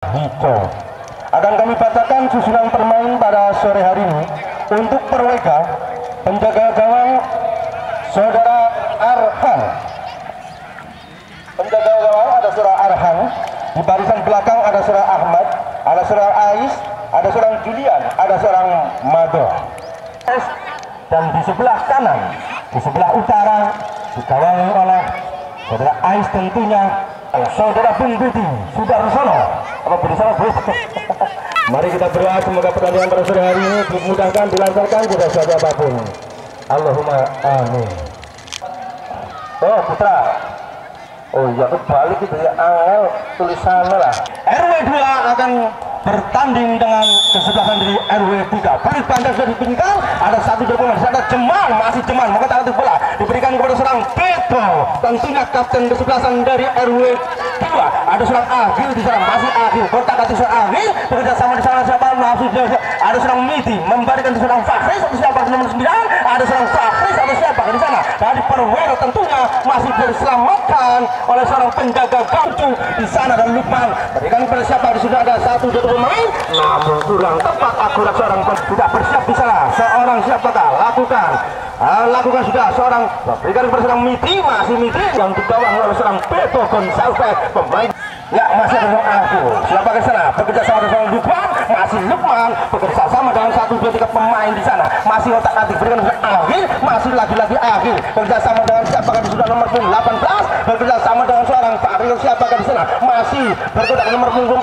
Hijau. Akan kami bacakan susunan permain pada sore hari ini. Untuk Perweka, penjaga gawang saudara Arhan. Penjaga gawang ada saudara Arhan. Di barisan belakang ada saudara Ahmad, ada saudara Ais, ada seorang Julian, ada seorang Mado. Dan di sebelah kanan, di sebelah utara digawangi oleh saudara Ais tentunya. Saudara Bung Budi Sudarsono, apa Budi salah Bu? Mari kita berdoa semoga pertandingan pada sore hari ini dimudahkan, dilancarkan, tidak saja apapun. Allahumma amin. Oh putra, oh iya kebalik itu ya, angel tulisannya lah. RW 2 akan bertanding dengan kesebelasan dari RW 3. Balik pandang sudah dipinggangkan, ada satu jawaban, ada Jeman, masih Jeman, maka tangan bola diberikan kepada seorang Beto, tentunya kapten kesebelasan dari RW 2. Ada seorang Agil di sana, masih Agil, kotak hati seorang Agil, bekerja sama di sana siapa? Masih ada seorang Miti, memberikan di seorang Fakhris, atau siapa nomor 9, ada seorang Fakhris atau siapa di sana. Dari Perwero tentunya masih diselamatkan oleh seorang penjaga gawang di sana dan Lukman. Berikan kepada siapa? Di sudah ada satu pemain, namun kurang tepat akurat seorang tidak bersiap di sana. Seorang siapakah? Lakukan sudah seorang, berikan kepada seorang Miti, masih Miti yang digawang oleh seorang Beto Gonsalves pemain. Ya masih ada seorang Aku, siapa ke sana? Bekerja sama dengan seorang Lukman, masih Lukman bekerja sama dengan 1, 2, 3 pemain di sana. Masih otak atik berikan kepada Akhil, masih lagi-lagi Akhil bekerja sama dengan siapa di sudah nomor 18, bekerja sama dengan seorang Fahril siapakah di sana? Masih berkotak nomor 14,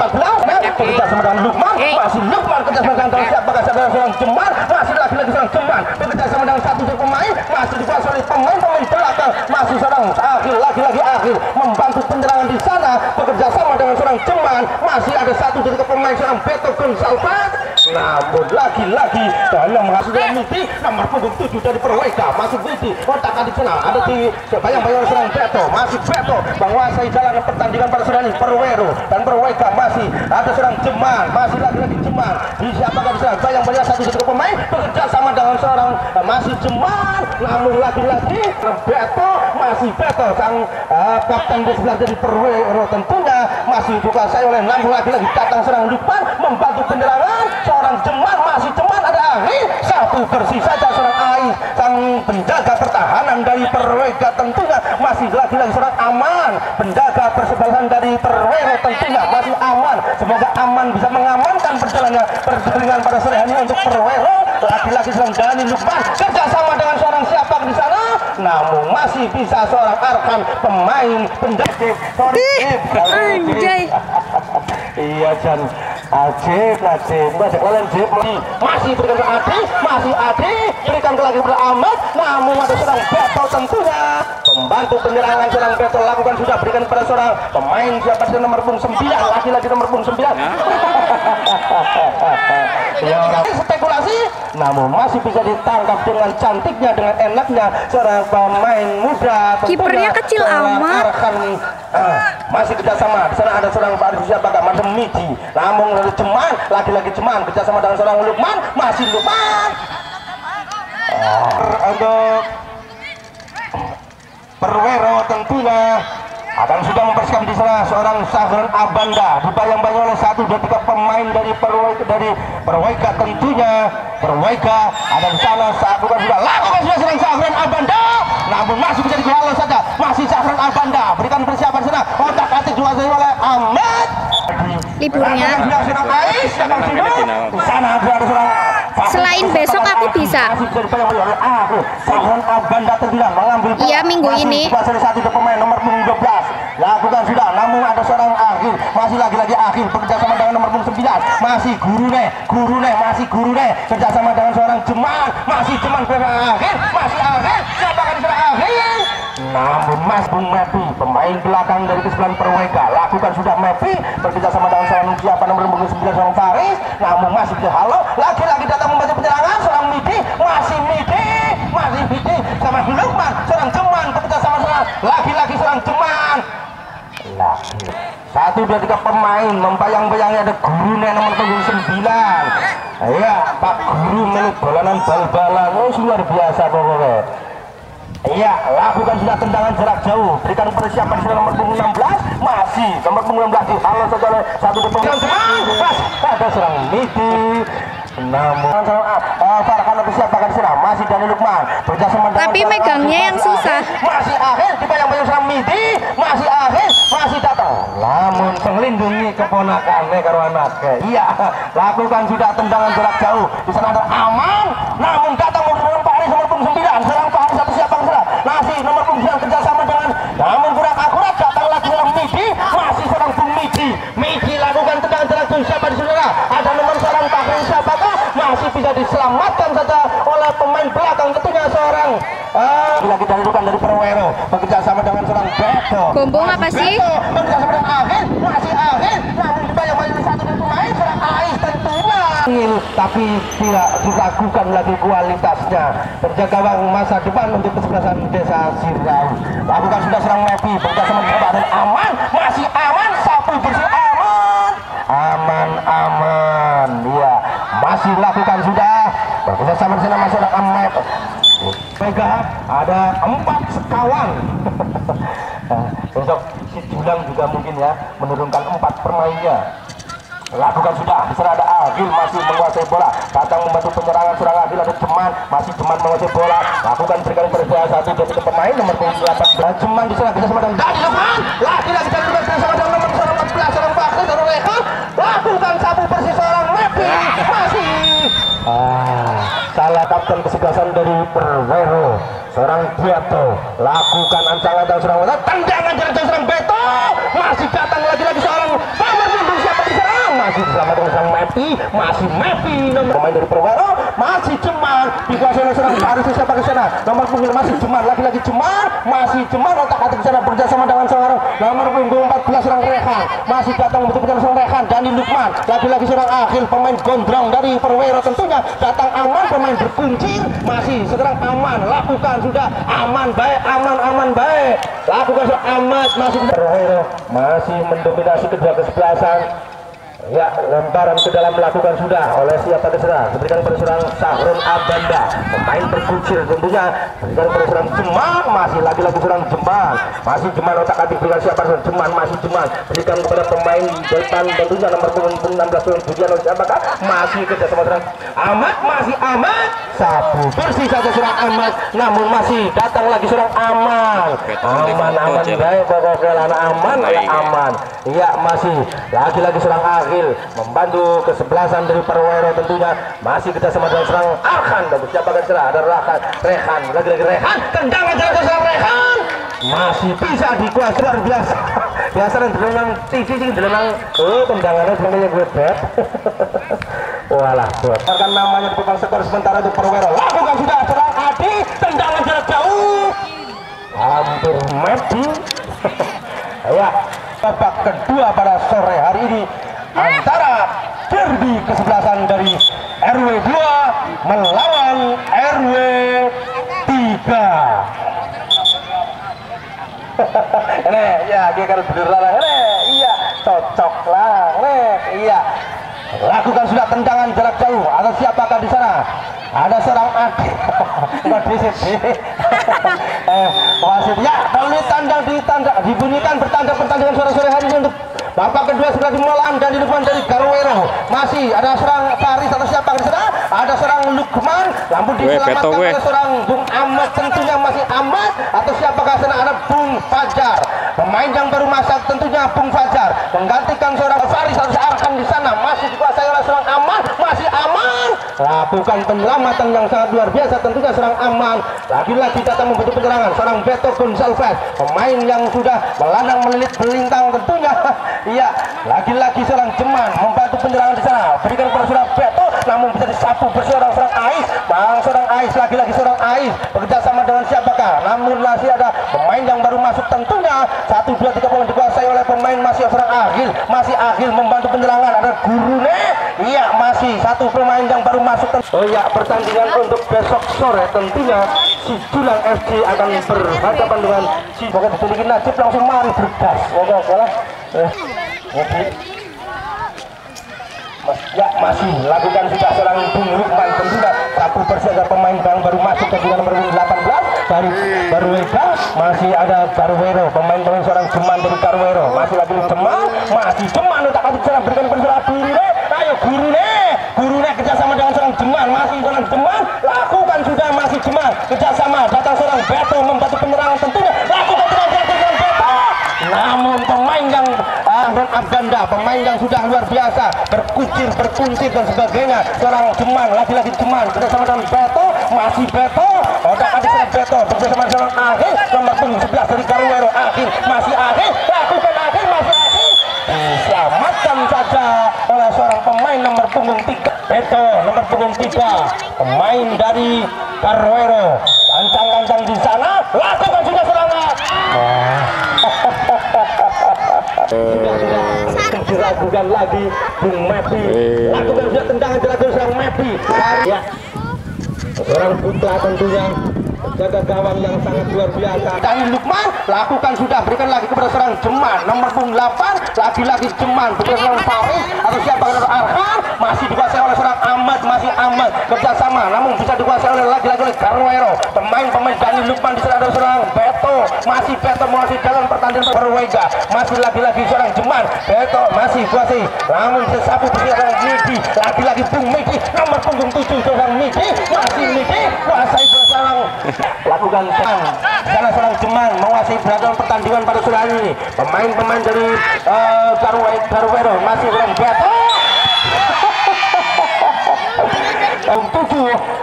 bekerja sama dengan Lukman, masih Lukman bekerja sama dengan siapakah seorang Jeman, masih lagi-lagi seorang Jeman bekerja sama dengan 1, 2 pemain, masih dikuasai oleh pemain belakang, masih seorang Akhil, lagi-lagi Akhil membantu penyerangan di sana, bekerja sama dengan seorang Jeman, masih ada 1, 2, 3 pemain seorang Beto Gonsalves. Namun lagi-lagi dalam menghasilkan Miti nomor punggung 7 dari Perweka, masih Miti otak adik sana, ada di bayang-bayang seorang Beto, masih Beto menguasai jalan pertandingan pada sore ini. Perwero dan Perweka masih ada seorang Jeman, masih lagi-lagi Jeman di siapakah di sana, bayang-bayang 1, 2, 3 pemain bekerja sama dengan seorang masih Jeman, namun lagi-lagi Beto, masih Beto sang kapten di sebelah dari Perwero tentunya masih dikuasai oleh, namun lagi-lagi datang seorang Lukman membantu penyerangan seorang Jeman, masih Jeman ada Akhil, satu bersih saja seorang Ais sang penjaga pertahanan dari Perweka tentunya masih lagi-lagi seorang Aman, penjaga persebelasan dari Perwero tentunya masih aman. Semoga aman bisa mengamankan perjalanan pada sore hari untuk Perwero. Lagi-lagi seorang Dani Lukman kerjasama dengan seorang siapa di sana, namun masih bisa seorang Arkan pemain penjaga. Iya Jan, Ajib, kalian Jib masih berikan ke Adi, masih Adi berikan ke lagi kepada Ahmad, namun ada seorang Beto tentunya membantu penyerangan seorang Beto lakukan sudah berikan kepada seorang pemain siapa di nomor punggung 9, lagi-lagi nomor punggung 9. Ya, spekulasi, namun masih bisa ditangkap dengan cantiknya, dengan enaknya seorang pemain muda. Kipernya kecil amat. Masih kerjasama di sana ada seorang Pak siapa Madam Miji, namun lalu Jeman, lagi-lagi Jeman kerjasama dengan seorang Lukman, masih Lukman. Untuk Perwero tentunya akan sudah mempersiapkan di sana seorang Sahran Abanda dibayang-bayang oleh 1, 2, 3 pemain dari Perweka tentunya. Perweka ada di sana, lakukan sudah seorang Sahran Abanda, namun masih bisa dihalau saja, masih Sahran Abanda berikan persiapan sana, otak atik dikuasai oleh Ahmad. Liburnya di sana ada seorang selain besok aku bisa. Iya minggu ini. Satu pemain nomor 12 lakukan sudah, namun ada seorang Akhil, masih lagi-lagi Akhil bekerja sama dengan nomor 9, masih Gurune kerja sama dengan seorang Jeman, masih Jeman Akhil, masih Akhil siapa akan disana Akhil, namun Mas Bung Mepi pemain belakang dari kesebelasan Perweka lakukan sudah Mepi bekerja sama dengan seorang siapa nomor 9 seorang Faris, namun masih halo lagi-lagi datang membantu penyerangan seorang Midi, masih Midi sama Lukman seorang Jeman bekerja sama lagi-lagi seorang Jeman. 1, 2, 3 pemain membayang-bayangnya ada Gurune nomor 9. Iya Pak Guru milik balanan bal-balan, luar biasa pokoknya. Iya, lakukan sudah tendangan jarak jauh. Berikan persiapan sudah nomor punggung 16. Masih nomor punggung 16 halo saja oleh satu pemain. Pas ada serang Midi. Namun Farhan atau siapa serang masih Dani Lukman bekerjasama dengan Tapi megangnya yang susah. masih akhir dibayang-bayang serang Midi. Masih akhir masih datang. Namun melindungi keponakannya karo anaknya. Iya, lakukan sudah tendangan jarak jauh. Di sana ada aman. Namun datang dengan Pak Aris nomor punggung 9. Serang Pak Aris atau siapa serang? Masih nomor punggung 9 kerjasama dengan. Namun kurang akurat datang lagi serang Midi. Masih serang Bung Midi. Midi lakukan tendangan jarak jauh. Siapa di saudara? Ada nomor serang Pak Aris siapakah? Masih bisa diselamatkan saja oleh pemain belakang tentunya seorang lagi dari Rukan dari Perwero bekerja sama dengan seorang Beto. Gombong apa sih? Bekerja sama dengan Akhir, masih Akhir, namun dibayang-bayang satu dari pemain seorang Ais tentunya. Tapi tidak diragukan lagi kualitasnya. Terjaga gawang masa depan untuk kesebelasan Desa Sirau. Lakukan sudah serang Mevi bekerja sama dengan Badan aman, masih aman, sapu bersih aman, aman, ya. Masih lakukan sudah bekerja sama dengan masyarakat Ahmed Mega ada 4 sekawan. Besok si Julang juga mungkin ya menurunkan 4 pemainnya. Lakukan sudah, di sana ada Agil masih menguasai bola, datang membantu penyerangan serang Agil, ada Jeman masih Jeman menguasai bola, lakukan berikan persiapan satu dari pemain nomor 8 Jeman di sana bisa sama dengan Dani Lukman, lagi-lagi kan juga sama dengan nomor 14 seorang Bakri dari Rehan, lakukan sapu bersih seorang Mepi masih salah kapten kesebelasan dari Perwero seorang Beto, lakukan ancang-ancang serang tendangan jarak jauh serang Beto, masih datang lagi-lagi seorang nomor punggung siapa diserang, masih diselamatkan serang Mepi, masih Mepi nomor pemain dari Perwero, masih Jeman dikuasai oleh serang Paris siapa ke sana, nomor punggung masih Jeman, lagi-lagi Jeman, masih Jeman otak-atik ke sana bekerjasama dengan seorang nomor punggung 14 serang Rehan, masih datang membutuhkan serang Rehan, Dani Lukman, lagi-lagi serang Akhil pemain gondrong dari Perwero tentunya datang aman, pemain berkuncir masih sekarang aman, lakukan sudah aman baik, lakukan sudah amat masih Perwero masih mendominasi kedua kesebelasan. Ya, lemparan ke dalam melakukan sudah oleh siapa terserah. Berikan perserang Sahrun Abanda, pemain berkucir tentunya. Berikan perserang Jeman, masih lagi-lagi serang Jeman, masih Jeman otak-atik berikan siapa terserah Jeman, masih Jeman. Berikan kepada pemain depan tentunya nomor 16 Budiano siapakah? Masih kerja sama serang Ahmad, masih Ahmad. Sapu bersih saja serang Ahmad, namun masih datang lagi serang aman baik pokoknya aman. Iya, masih lagi-lagi serang akhir membantu kesebelasan dari Perwero tentunya, masih kita sama dengan serang Arhan dan siapa kan serang ada Rehan lagi-lagi Rehan tendangan jarak serang Rehan masih bisa dikuasai luar biasa dan dengan TV sih dengan tendangannya sebenarnya gue bet. Walah buat kan namanya di papan skor sementara untuk Perwero, lakukan sudah serang Adi tendangan jarak jauh hampir mati. Ya, babak kedua pada sore hari ini antara derby kesebelasan dari RW 2 melawan RW 3. Ini ya dia kan beneran ini iya cocok lah iya, lakukan sudah tendangan jarak jauh atau siapakah di sana? Ada seorang adik wasit ya, dibunyikan pertandingan sore hari ini untuk babak kedua sudah dimulai dan dilakukan dari Garwero. Masih ada serang Faris atau siapa di sana? Ada serang Lukman, lampu diselamatkan oleh seorang Bung Ahmad tentunya masih Ahmad atau siapakah sana? Ada Bung Fajar, pemain yang baru masuk tentunya Bung Fajar menggantikan seorang Faris atau Arkan di sana, masih dikuasai oleh seorang Aman, masih aman. Lakukan penyelamatan yang sangat luar biasa tentunya serang aman. Lagi-lagi datang membantu penyerangan seorang Beto Gonçalves, pemain yang sudah melandang melilit melintang tentunya. Iya, lagi-lagi seorang Jeman membantu penyerangan di sana. Berikan kepada seorang Beto, namun bisa disapu bersih seorang Ais. Seorang Ais, lagi-lagi seorang Ais bekerja sama dengan siapakah? Namun masih ada pemain yang baru masuk tentunya. 1, 2, 3 pemain dikuasai oleh pemain masih seorang Agil, masih Agil membantu penyerangan. Ada Gurune, iya masih satu pemain yang baru masuk. Oh ya, pertandingan untuk besok sore tentunya si Julang FC akan berhadapan dengan si Boga Sedikit Najib, langsung mari bergas. Moga salah. Ya masih lakukan sudah seorang Bung Lukman tentunya sapu bersih pemain yang baru masuk ke nomor 18 dari Barwega, masih ada Garwero, pemain seorang Jeman dari Garwero, masih lagi Jeman, tak kasih serang berikan penserah diri deh, ayo guru nih kerjasama dengan seorang Jeman, masih seorang Jeman, lakukan sudah masih Jeman, kerjasama datang seorang Beto membantu penyerangan tentunya, lakukan dengan Beto, namun pemain yang dan Abganda, pemain yang sudah luar biasa, berkuncir dan sebagainya, seorang Jeman, lagi-lagi Jeman, kerjasama dengan Beto, masih Beto, otak-atik serang Beto, bersama seorang Akhir, nomor 11 dari Garwero, Akhir, masih Akhir, lakukan Akhir, masih Akhir, diselamatkan saja oleh seorang pemain nomor punggung 3, Beto, nomor punggung 3, pemain dari Garwero, kancang-kancang di sana, lakukan sudah serangan. Sudah diragukan lagi Bung Mepi, lakukan sudah tendangan terakhir seorang Mepi, ya seorang putra tentunya jaga gawang yang sangat luar biasa. Dani Lukman lakukan sudah, berikan lagi kepada seorang Jeman nomor punggung 8, lagi-lagi Jeman berikan seorang Faris atau siapa Arhan, masih dikuasai oleh seorang Ahmad, masih Ahmad kerjasama, namun bisa dikuasai oleh lagi-lagi oleh Garwero, pemain Dani Lukman di sana ada seorang Beto, masih Beto masih dalam pertandingan Barwega, masih lagi-lagi seorang Jeman, Beto masih kuasai, namun sesapu bersih seorang Midi, lagi-lagi Bung Midi nomor punggung 7 seorang Midi, masih Midi kuasai seorang lakukan sana seorang Jeman menguasai beragam pertandingan pada sore hari ini, pemain dari Garwero masih seorang Beto. 7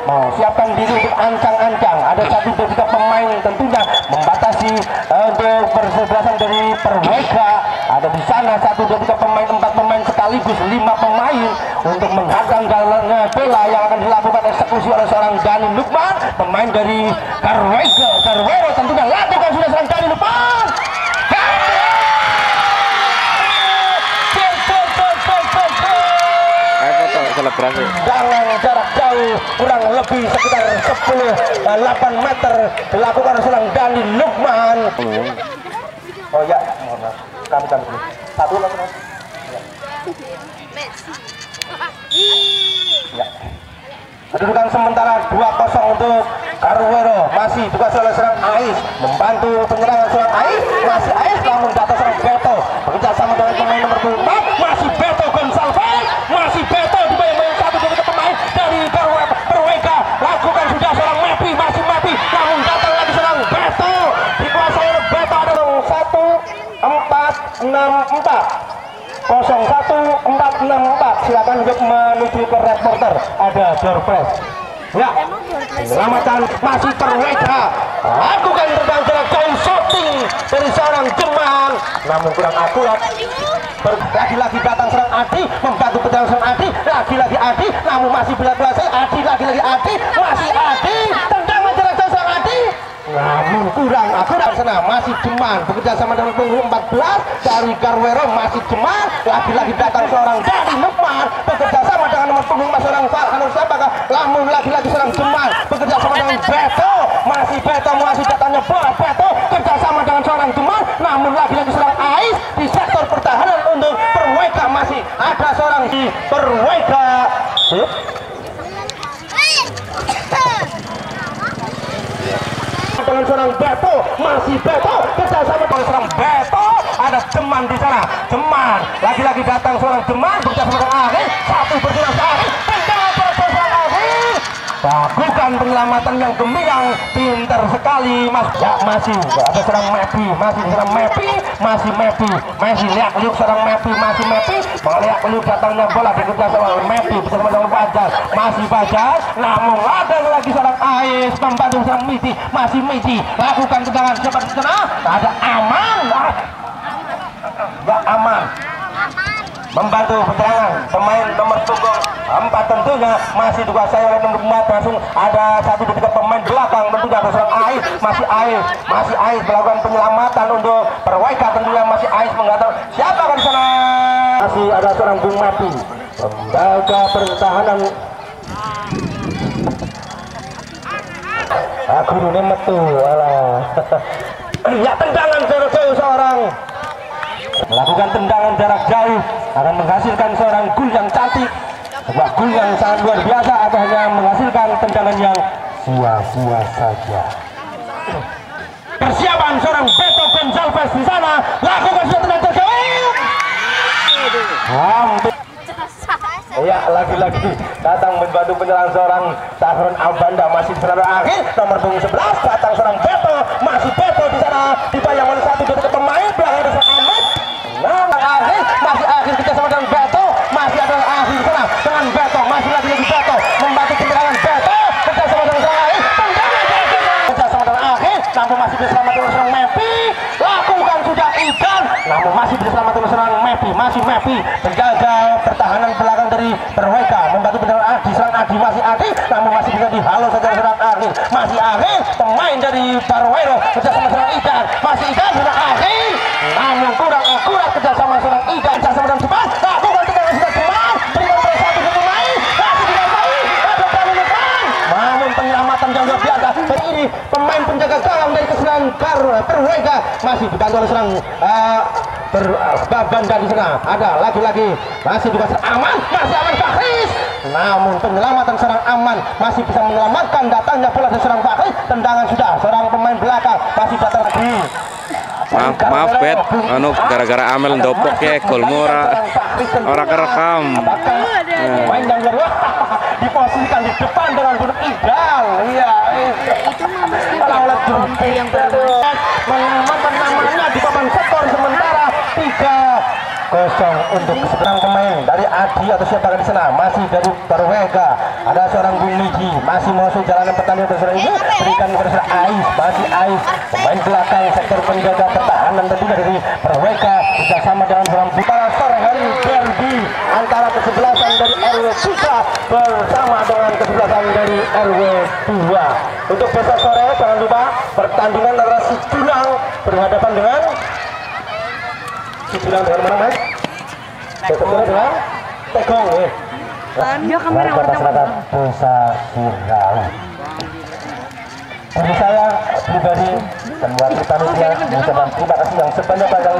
mau siapkan diri untuk ancang-ancang, ada 1 dari 3 pemain tentunya membatasi untuk bersebelasan dari Perwega, ada di sana 1 dari 3 pemain, 4 pemain sekaligus 5 pemain untuk menghadang jalannya bola yang akan dilakukan eksekusi oleh seorang Dani Lukman, pemain dari Garwero tentunya lakukan sudah seorang Dani Lukman. Dengan jarak jauh kurang lebih sekitar 8 meter dilakukan seorang Dani Lukman. Oh ya, kami satu lagi. Ya. Kedudukan sementara 2-0 untuk Garwero, masih dikuasai oleh seorang Ais, membantu penyerangan seorang Ais, masih Ais, namun datang seorang Beto bekerja sama dengan pemain nomor 4, masih Beto Gonsalves, masih Beto dibayang-bayang 1 dari pemain dari Perwega, lakukan sudah seorang Mepi, masih Mepi, namun datang lagi seorang Beto, dikuasai oleh Beto, ada 1-4-6-4 silakan untuk menuju ke reporter, ada doorpress ya, penyelamatan masih Perwega, lakukan tendang jarak jauh shooting dari seorang Jeman, namun kurang akurat, lagi-lagi datang serang Adi, membantu penyerangan serang Adi, lagi-lagi Adi, namun masih bisa kuasai Adi, lagi-lagi Adi, masih Adi, tendangan jarak jauh serang Adi, namun kurang akurat sana, masih Jeman bekerja sama dengan punggung 14 dari Garwero, masih Jeman, lagi-lagi datang seorang Dani Lukman bekerja sama dengan nomor punggung seorang Farhan siapakah, namun lagi-lagi seorang Jeman bekerja sama dengan Beto, masih Beto masih datangnya bola Beto kerja sama dengan seorang Jeman, namun lagi-lagi seorang Ais di sektor pertahanan untuk Perwega, masih ada seorang di Perwega. Dengan seorang Beto, masih Beto kerjasama dengan seorang Beto, ada Jeman di sana, Jeman lagi-lagi datang seorang Jeman bekerjasama dengan Akhir, 1 berjelas Akhir, tendangan seorang Akhir, lakukan penyelamatan yang gemilang, pintar sekali Mas ya, masih ada seorang Mepi, masih lihat-lihat seorang Mepi, melihat-lihat datangnya bola dikejar seorang Mepi bersama dengan Bajas, masih Bajas, namun ada lagi seorang Ais membantu seorang Midi, masih Midi, lakukan tendangan seperti sana, ada Aman ya, Aman membantu penyerangan pemain nomor punggung 4 tentunya masih dikuasai oleh nomor 4, langsung ada 1 dari 3 pemain belakang tentunya ada seorang Ais, masih Ais melakukan penyelamatan untuk Perwega, tentunya masih Ais mengatakan siapa kan di sana, masih ada seorang Bung Mati menjaga pertahanan. Gurunya metu alah. Ya, tendangan jarak jauh seorang melakukan tendangan jarak jauh akan menghasilkan seorang gol yang cantik, sebuah gol yang sangat luar biasa, atau hanya menghasilkan tendangan yang sia-sia saja. seorang Beto Gonzalez di sana. Lakukan suatu tendangan terjauh. Hampir. Ya, lagi-lagi datang membantu penyerang seorang Sahrun Albanda, masih di sana akhir nomor punggung 11 datang seorang Beto, masih Beto di sana dibayang oleh satu dari pemain belakang dari Ahmad. Nah, akhir masih akhir kita sama dengan Beto, masih ada akhir di sana dengan Beto, masih lagi-lagi Beto membantu penyerangan Beto kita sama dengan akhir kita sama dengan akhir, namun masih bisa selamat oleh seorang Mepi. Lakukan sudah Ikan, namun masih bisa selamat oleh seorang Mepi, masih Mepi penjaga pertahanan belakang dari Perweka membantu penyerangan Adi, serang Adi, masih Adi, namun masih bisa dihalau saja serang akhir, masih akhir pemain dari Barwero kerjasama serang Ikan, masih Ikan serang akhir, namun kurang akurat kerjasama serang Ikan, kerjasama dengan cepat, lakukan tendangan sudah cepat, berikan oleh satu pemain, masih dikuasai, ada kali depan, namun penyelamatan yang luar biasa dari ini pemain penjaga gawang dari keserangan Perweka masih dibantu oleh serang Babanda di sana. Ada lagi-lagi masih dikasih aman, masih aman Fakhris. Namun penyelamatan serang aman masih bisa menyelamatkan datangnya bola dari serang Fakhris. Tendangan sudah seorang pemain belakang masih datang lagi. Maaf Bet, anu gara-gara Amel ndopok ya kolmora orang kerekam. Pemain yang luar diposisikan di depan dengan duduk ideal. Iya, Itu mah mesti kalau oleh Beda yang bermain. menyelamatkan namanya di papan skor sementara 3-0 untuk seberang pemain dari Adi atau siapa di sana, masih dari Barwega ada seorang Guliji masih masuk jalanan pertandingan dari ini berikan kepada seorang Ais, masih Ais pemain belakang sektor penjaga pertahanan tentunya dari Barwega bersama dengan seorang Butara sore hari derby antara kesebelasan dari RW 3 bersama dengan kesebelasan dari RW 2. Untuk besok sore jangan lupa pertandingan antara Sidulang berhadapan dengan Sidulang dengan mana Mas? Besok sore dengan Tegong ya. Dia kamera Masyarakat Desa Sirau. Bagi saya pribadi dan wakil panitia mengucapkan terima kasih yang sebanyak-banyaknya